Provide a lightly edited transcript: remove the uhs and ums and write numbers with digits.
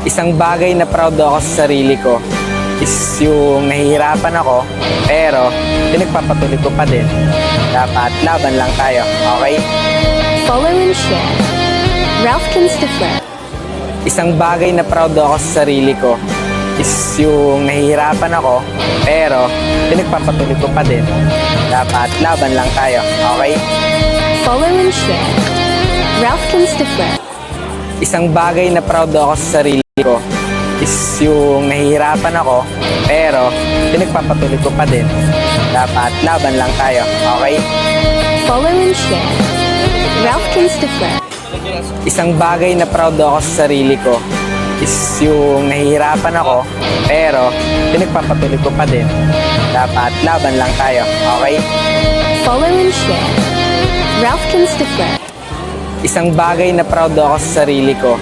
Isang bagay na proud ako sa sarili ko is yung nahihirapan ako, pero pinagpapatuloy ko pa din. Dapat laban lang tayo, okay? Follow and share. Ralph Kinstafler. Isang bagay na proud ako sa sarili ko is yung nahihirapan ako, pero pinagpapatuloy ko pa din. Dapat laban lang tayo, okay? Follow and share. Ralph Kinstafler. Isang bagay na proud ako sa sarili ko is yung nahihirapan ako, pero pinagpapatuloy ko pa din. Dapat laban lang tayo, okay? Follow and share. Ralph Kinstafler. Isang bagay na proud ako sa sarili ko is yung nahihirapan ako, pero pinagpapatuloy ko pa din. Dapat laban lang tayo, okay? Follow and share. Ralph Kinstafler. Isang bagay na proud ako sa sarili ko